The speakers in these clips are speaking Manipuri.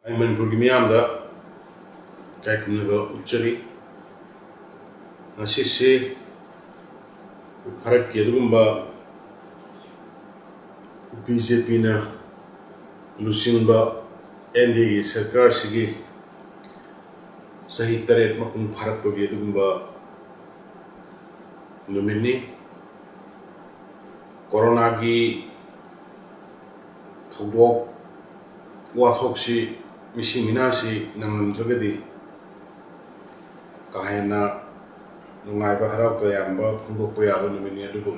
Manipurgi miyamda kaikumnaga uchari asisi bharatki adugumba BJP na lusinba NDA sarkar sigi sahi taret mapung bharatpagi adugumba numinni corona gi thogdok wathoksi misi minasi namnamdragadi kahena nungaiba harau tayamba phungdokpa yaba numinni adubu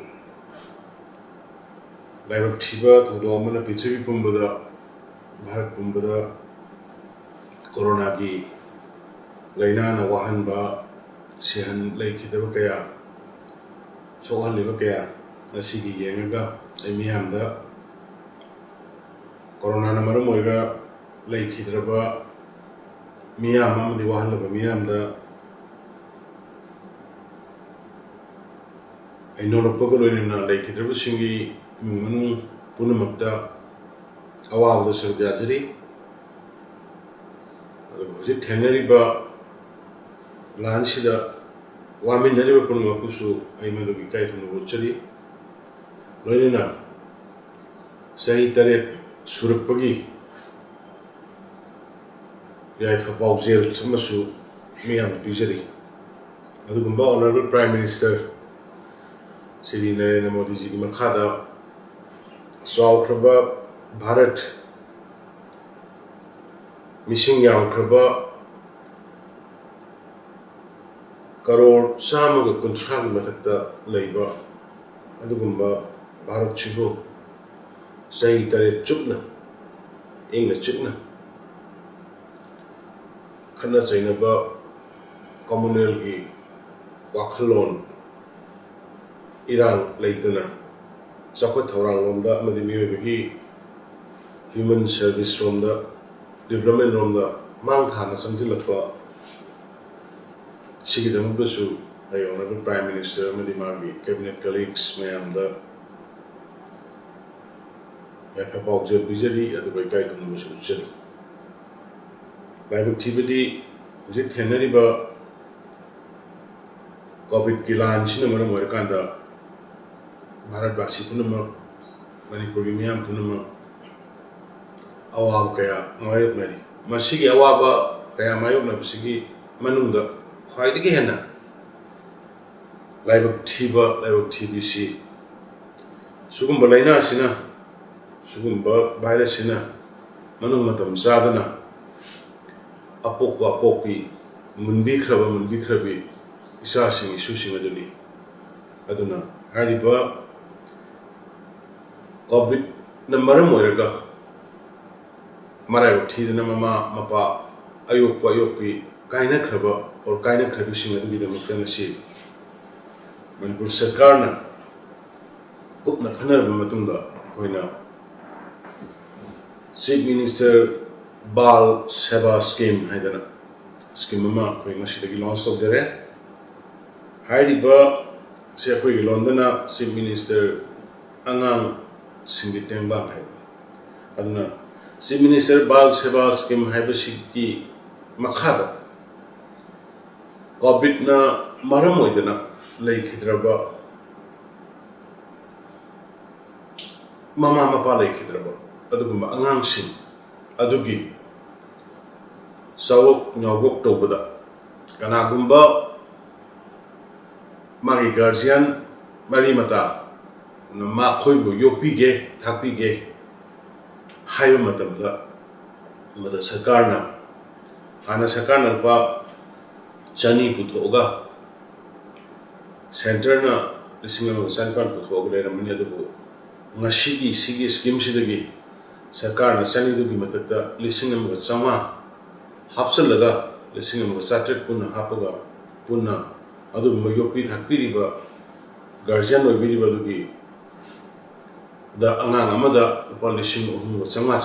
laibak thiba thogdok amana prithibi pumbada bharat pumbada corona gi lainana wahanba sihan laikhidaba kaya sokhallaba kaya asigi yengaga miyamda corona na maram oiga laikhidraba miyam amadi wahalaba miyamda ainorokpaga loinana laikhidraba singi imung manung punamakta awabada saruk yajari hojik thengnariba lansida waminariba punamakusu aimadugi kaikumnaga uchari loinana sahi taret surakpagi yaifa paujel samasu miyam pijari adugumba Honorable Prime Minister Shri Narendra Modi ji ki makhada chawkraba Bharat mising yamkraba karor chamaga kunthra gi mathakta leiba adugumba Bharat chibu sahi taret chupna ingna chupna khana chainaba communal gi wakhalon irang leituna chakwa thourang lomda amadi miyoibagi human service romda development romda mang thana samjilakpa sigidamukdasu Honorable Prime Minister amadi magi cabinet colleagues mayamda yaifa paujel bijari adugai kaikumnaga uchari laibak thibadi hojik thengnariba covid ki lansina maram oirakanda Bharatbasi punamak Manipurgi miyam punamak awab kaya mayoknari masigi awaba kaya mayoknabasigi manungda khwaidagi hena laibak thibisi sugumba laina asina sugumba virus sina manung matam chadana apokpi munbikhrabi isasing isusing aduni aduna hariba covid na maram oiraga maraiba thidana mama mapa ayokpi kainakhraba or kainakhrabi sing adugi damakta ngasi Manipur sarkarna kupna khanarba matungda akoina Chief Minister Bal Seva Scheme haidana scheme ama koi ngasidagi launch tawjare hairiba se koi londana Chief Minister Angangsingi Tengbang haidana aduna Chief Minister Bal Seva Scheme haibasigi makhada covid na maram oidana laikhidraba mama mapa laikhidraba adugumba angangsing adugi sawok nyawok tawbada kanagumba magi guardian mari mata na ma khoibu yopige thapige hayo matamda mada sarkarna ana sarkarna pa chani puthoga center na lisinga sankan puthoga leramani adubu ngashigi scheme sidagi sarkarna chani dugi matakta lisinga chama hapsalaga lisinga satret punna hapaga punna adu mayopi thakpiriba guardian oibiriba dugi da angang amada upa lising uhum chama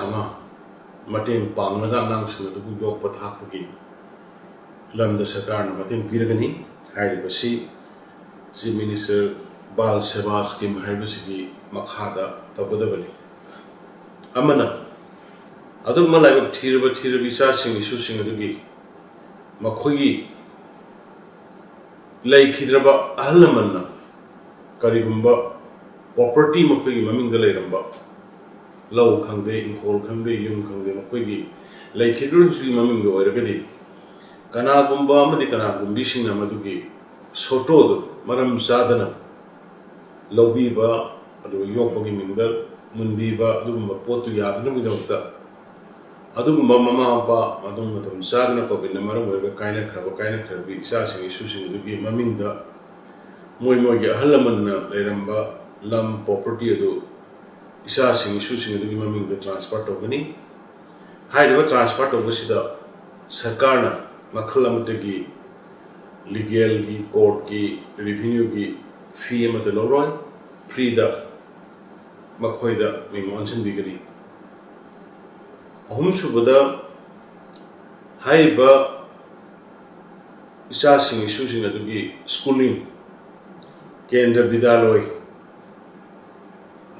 mateng pangnaga angang sing dugu yokpa thakpagi lamda sarkarna mateng piragani hairibasi Chief Minister Bal Seva Scheme haibasigi makhada tabadabani amana ꯑꯗꯨꯒꯨꯝꯕ ꯂꯥꯏꯕꯛ ꯊꯤꯔꯕ ꯏꯆꯥꯁꯤꯡ ꯏꯁꯨꯁꯤꯡ ꯑꯗꯨꯒꯤ ꯃꯈꯣꯏꯒꯤ ꯂꯩꯈꯤꯗ꯭ꯔꯕ ꯑꯍꯜ ꯂꯃꯟꯅ ꯀꯔꯤꯒꯨꯝꯕ ꯄ꯭ꯔꯣꯄꯔꯇꯤ ꯃꯈꯣꯏꯒꯤ ꯃꯃꯤꯡꯗ ꯂꯩꯔꯝꯕ ꯂꯧ ꯈꯪꯗꯦ ꯏꯪꯈꯣꯜ ꯈꯪꯗꯦ ꯌꯨꯝ ꯈꯪꯗꯦ ꯃꯈꯣꯏꯒꯤ ꯂꯩꯈꯤꯗ꯭ꯔꯕꯁꯤꯒꯤ ꯃꯃꯤꯡꯗ ꯑꯣꯏꯔꯒꯗꯤ ꯀꯅꯥꯒꯨꯝꯕ ꯑꯃꯗꯤ ꯀꯅꯥꯒꯨꯝꯕꯤꯁꯤꯡꯅ ꯃꯗꯨꯒꯤ ꯁꯣꯇꯣꯗꯨ ꯃꯔꯝ ꯆꯥꯗꯅ ꯂꯧꯕꯤꯕ ꯑꯗꯨꯒ ꯌꯣꯛꯄꯒꯤ ꯃꯤꯡꯗ ꯃꯨꯟꯕꯤꯕ ꯑꯗꯨꯒꯨꯝꯕ ꯄꯣꯠꯇꯨ ꯌꯥꯗꯅꯕꯒꯤꯗꯃꯛꯇ ꯑꯗꯨꯒꯨꯝꯕ ꯃꯃꯥ ꯃꯄꯥ ꯃꯇꯝ ꯆꯥꯗꯅ ꯀꯣꯚꯤꯗꯅ ꯃꯔꯝ ꯑꯣꯏꯔꯒ ꯀꯥꯏꯅꯈ꯭ꯔꯕꯤ ꯏꯆꯥꯁꯤꯡ ꯏꯁꯨꯁꯤꯡ ꯑꯗꯨꯒꯤ ꯃꯃꯤꯡꯗ ꯃꯣꯏꯒꯤ ꯑꯍꯜ ꯂꯃꯟꯅ ꯂꯩꯔꯝꯕ ꯂꯝ ꯄ꯭ꯔꯣꯄꯔꯇꯤ ꯑꯗꯨ ꯏꯆꯥꯁꯤꯡ ꯏꯁꯨꯁꯤꯡ ꯑꯗꯨꯒꯤ ꯃꯃꯤꯡꯗ ꯇ꯭ꯔꯥꯟꯁꯐꯔ ꯇꯧꯒꯅꯤ ꯍꯥꯏꯔꯤꯕ ꯇ꯭ꯔꯥꯟꯁꯐꯔ ꯇꯧꯕꯁꯤꯗ ꯁꯔꯀꯥꯔꯅ ꯃꯈꯜ ꯑꯃꯠꯇꯒꯤ ꯂꯤꯒꯦꯜꯒꯤ ꯀꯣꯔꯠꯀꯤ ꯔꯤꯚꯤꯅ꯭ꯌꯨꯒꯤ ꯐꯤ ꯑꯃꯠꯇ ꯂꯧꯔꯣꯏ ꯐ꯭ꯔꯤꯗ ꯃꯈꯣꯏꯗ ꯃꯤꯡ ꯑꯣꯟꯁꯤꯟꯕꯤꯒꯅꯤ ꯑꯍꯨꯝꯁꯨꯕꯗ ꯍꯥꯏꯔꯤꯕ ꯏꯆꯥꯁꯤꯡ ꯏꯁꯨꯁꯤꯡ ꯑꯗꯨꯒꯤ ꯁ꯭ꯀꯨꯂꯤꯡ ꯀꯦꯟꯗ꯭ꯔ ꯕꯤꯗ꯭ꯌꯥꯂꯣꯏ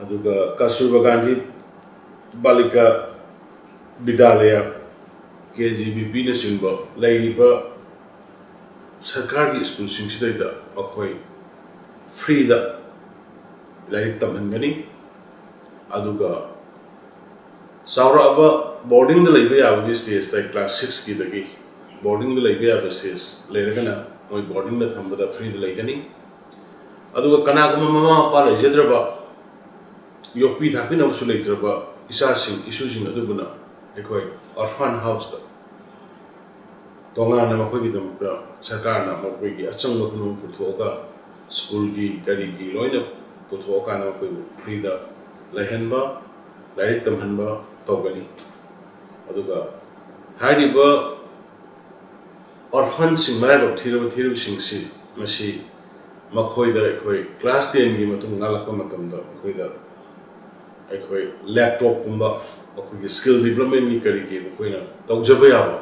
ꯑꯗꯨꯒ ꯀꯁꯇꯨꯔꯕꯥ ꯒꯥꯟꯙꯤ ꯕꯥꯂꯤꯀꯥ ꯕꯤꯗ꯭ꯌꯥꯂꯌ KGBPꯅꯆꯤꯡꯕ ꯂꯩꯔꯤꯕ ꯁꯔꯀꯥꯔꯒꯤ ꯁ꯭ꯀꯨꯜꯁꯤꯡꯁꯤꯗꯩꯗ ꯃꯈꯣꯏ ꯐ꯭ꯔꯤꯗ ꯂꯥꯏꯔꯤꯛ ꯇꯝꯍꯟꯒꯅꯤ ꯑꯗꯨꯒ ꯆꯥꯎꯔꯛꯑꯕ ꯕꯣꯔꯗꯤꯡꯗ ꯂꯩꯕ ꯌꯥꯕꯒꯤ ꯁ꯭ꯇꯦꯖꯇ ꯀ꯭ꯂꯥꯁ 6ꯀꯤꯗꯒꯤ ꯕꯣꯔꯗꯤꯡꯗ ꯂꯩꯕ ꯌꯥꯕ ꯁ꯭ꯇꯦꯖ ꯂꯩꯔꯒꯅ ꯃꯣꯏ ꯕꯣꯔꯗꯤꯡꯗ ꯊꯝꯕꯗ ꯐ꯭ꯔꯤꯗ ꯂꯩꯒꯅꯤ ꯑꯗꯨꯒ ꯀꯅꯥꯒꯨꯝꯕ ꯃꯃꯥ ꯃꯄꯥ ꯂꯩꯖꯗ꯭ꯔꯕ ꯌꯣꯛꯄꯤ ꯊꯥꯛꯄꯤꯅꯕꯁꯨ ꯂꯩꯇ꯭ꯔꯕ ꯏꯆꯥꯁꯤꯡ ꯏꯁꯨꯁꯤꯡ ꯑꯗꯨꯕꯨꯅ ꯑꯩꯈꯣꯏ ꯑꯣꯔꯐꯥꯟ ꯍꯥꯎꯁꯇ ꯇꯣꯉꯥꯟꯅ ꯃꯈꯣꯏꯒꯤꯗꯃꯛꯇ ꯁꯔꯀꯥꯔꯅ ꯃꯈꯣꯏꯒꯤ ꯑꯆꯪꯕ ꯄꯨꯝꯅꯃꯛ ꯄꯨꯊꯣꯛꯑꯒ ꯁ꯭ꯀꯨꯜꯒꯤ ꯀꯔꯤꯒꯤ ꯂꯣꯏꯅ ꯄꯨꯊꯣꯛꯑꯀꯥꯟꯗ ꯃꯈꯣꯏꯕꯨ ꯐ꯭ꯔꯤꯗ ꯂꯩꯍꯟꯕ ꯂꯥꯏꯔꯤꯛ ꯇꯝꯍꯟꯕ ꯇꯧꯒꯅꯤ ꯑꯗꯨꯒ ꯍꯥꯏꯔꯤꯕ ꯑꯣꯔꯐꯟꯁꯤꯡ ꯃꯔꯥꯏꯕꯛ ꯊꯤꯔꯕꯁꯤꯡꯁꯤ ꯃꯁꯤ ꯃꯈꯣꯏꯗ ꯑꯩꯈꯣꯏ ꯀ꯭ꯂꯥꯁ 10ꯒꯤ ꯃꯇꯨꯡ ꯉꯥꯜꯂꯛꯄ ꯃꯇꯝꯗ ꯃꯈꯣꯏꯗ ꯑꯩꯈꯣꯏ ꯂꯦꯞꯇꯣꯞꯀꯨꯝꯕ ꯑꯩꯈꯣꯏꯒꯤ ꯁ꯭ꯀꯤꯜ ꯗꯤꯕ꯭ꯂꯞꯃꯦꯟꯒꯤ ꯀꯔꯤꯒꯤ ꯃꯈꯣꯏꯅ ꯇꯧꯖꯕ ꯌꯥꯕ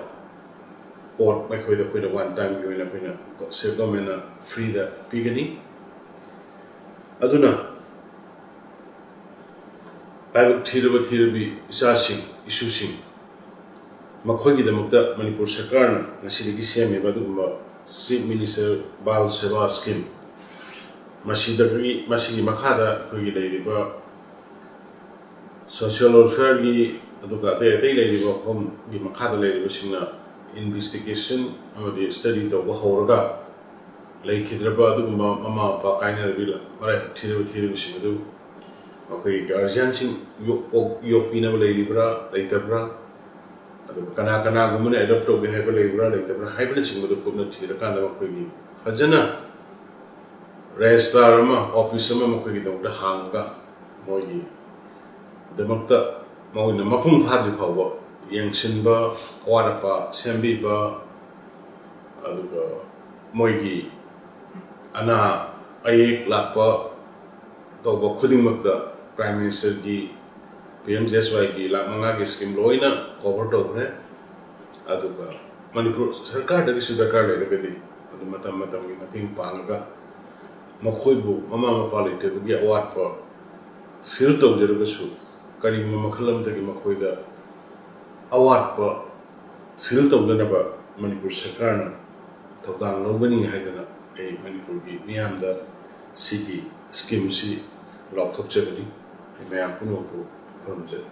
ꯄꯣꯠ ꯃꯈꯣꯏꯗ ꯑꯩꯈꯣꯏꯅ ꯋꯥꯟ ꯇꯥꯏꯝꯒꯤ ꯑꯣꯏꯅ ꯑꯩꯈꯣꯏꯅ ꯁꯦꯟꯇꯔ ꯒꯣꯔꯃꯦꯟꯅ ꯐ꯭ꯔꯤꯗ ꯄꯤꯒꯅꯤ ꯑꯗꯨꯅ ꯂꯥꯏꯕꯛ ꯊꯤꯔꯕꯤ ꯏꯆꯥꯁꯤꯡ ꯏꯁꯨꯁꯤꯡ ꯃꯈꯣꯏꯒꯤꯗꯃꯛꯇ ꯃꯅꯤꯄꯨꯔ ꯁꯔꯀꯥꯔꯅ ꯉꯁꯤꯗꯒꯤ ꯁꯦꯝꯃꯤꯕ ꯑꯗꯨꯒꯨꯝꯕ ꯆꯤꯐ ꯃꯤꯅꯤꯁꯇꯔ ꯕꯥꯜ ꯁꯦꯕꯥ ꯁ꯭ꯀꯤꯝ ꯃꯁꯤꯒꯤ ꯃꯈꯥꯗ ꯑꯩꯈꯣꯏꯒꯤ ꯂꯩꯔꯤꯕ ꯁꯣꯁꯤꯌꯦꯜ ꯋꯦꯜꯐꯤꯌꯔꯒꯤ ꯑꯗꯨꯒ ꯑꯇꯩ ꯂꯩꯔꯤꯕ ꯍꯣꯝꯒꯤ ꯃꯈꯥꯗ ꯂꯩꯔꯤꯕꯁꯤꯡꯅ ꯏꯟꯚꯦꯁꯇꯤꯒꯦꯁꯟ ꯑꯃꯗꯤ ꯁ꯭ꯇꯗꯤ ꯇꯧꯕ ꯍꯧꯔꯒ ꯂꯩꯈꯤꯗ꯭ꯔꯕ ꯑꯗꯨꯒꯨꯝꯕ ꯃꯃꯥ ꯃꯄꯥ ꯀꯥꯏꯅꯔꯕꯤ ꯃꯔꯥꯏꯕꯛ ꯊꯤꯔꯕꯁꯤꯡ ꯑꯗꯨ ꯑꯩꯈꯣꯏꯒꯤ ꯒꯥꯔꯖꯤꯌꯥꯟꯁꯤꯡ ꯌꯣꯛꯄꯤꯅꯕ ꯂꯩꯔꯤꯕ꯭ꯔꯥ ꯂꯩꯇꯕ꯭ꯔꯥ ꯑꯗꯨꯒ ꯀꯅꯥꯒꯨꯝꯕꯅ ꯑꯦꯗꯣꯞ ꯇꯧꯒꯦ ꯍꯥꯏꯕ ꯂꯩꯕ꯭ꯔꯥ ꯂꯩꯇꯕ꯭ꯔꯥ ꯍꯥꯏꯕꯅꯆꯤꯡꯕꯗꯨ ꯀꯨꯞꯅ ꯊꯤꯔꯀꯥꯟꯗ ꯃꯈꯣꯏꯒꯤ ꯐꯖꯅ ꯔꯦꯖꯤꯁꯇ꯭ꯔꯥꯔ ꯑꯃ ꯑꯣꯐꯤꯁ ꯑꯃ ꯃꯈꯣꯏꯒꯤꯗꯃꯛꯇ ꯍꯥꯡꯉꯒ ꯃꯣꯏꯒꯤꯗꯃꯛꯇ ꯃꯣꯏꯅ ꯃꯄꯨꯡ ꯐꯥꯗ꯭ꯔꯤ ꯐꯥꯎꯕ ꯌꯦꯡꯁꯤꯟꯕ ꯑꯋꯥꯠ ꯑꯄꯥ ꯁꯦꯝꯕꯤꯕ ꯑꯗꯨꯒ ꯃꯣꯏꯒꯤ ꯑꯅꯥ ꯑꯌꯦꯛ ꯂꯥꯛꯄ ꯇꯧꯕ ꯈꯨꯗꯤꯡꯃꯛꯇ ꯄ꯭ꯔꯥꯏꯝ ꯃꯤꯅꯤꯁꯇꯔꯒꯤ PMJSYꯒꯤ ꯂꯥꯛ 5ꯒꯤ ꯁ꯭ꯀꯤꯝ ꯂꯣꯏꯅ ꯀꯣꯚꯔ ꯇꯧꯈ꯭ꯔꯦ ꯑꯗꯨꯒ ꯃꯅꯤꯄꯨꯔ ꯁꯔꯀꯥꯔꯗꯒꯤꯁꯨ ꯗꯔꯀꯥꯔ ꯂꯩꯔꯒꯗꯤ ꯑꯗꯨ ꯃꯇꯝꯒꯤ ꯃꯇꯦꯡ ꯄꯥꯡꯉꯒ ꯃꯈꯣꯏꯕꯨ ꯃꯃꯥ ꯃꯄꯥ ꯂꯩꯇꯕꯒꯤ ꯑꯋꯥꯠꯄ ꯐꯤꯜ ꯇꯧꯖꯔꯒꯁꯨ ꯀꯔꯤꯒꯨꯝꯕ ꯃꯈꯜ ꯑꯃꯗꯒꯤ ꯃꯈꯣꯏꯗ ꯑꯋꯥꯠꯄ ꯐꯤꯜ ꯇꯧꯗꯅꯕ ꯃꯅꯤꯄꯨꯔ ꯁꯔꯀꯥꯔꯅ ꯊꯧꯗꯥꯡ ꯂꯧꯒꯅꯤ ꯍꯥꯏꯗꯅ ꯑꯩ ꯃꯅꯤꯄꯨꯔꯒꯤ ꯃꯤꯌꯥꯝꯗ ꯁꯤꯒꯤ ꯁ꯭ꯀꯤꯝꯁꯤ ꯂꯥꯎꯊꯣꯛꯆꯕꯅꯤ ꯃꯌꯥꯝ ꯄꯨꯝꯅꯃꯛꯄꯨ ꯈꯨꯔꯨꯝꯖꯔꯤ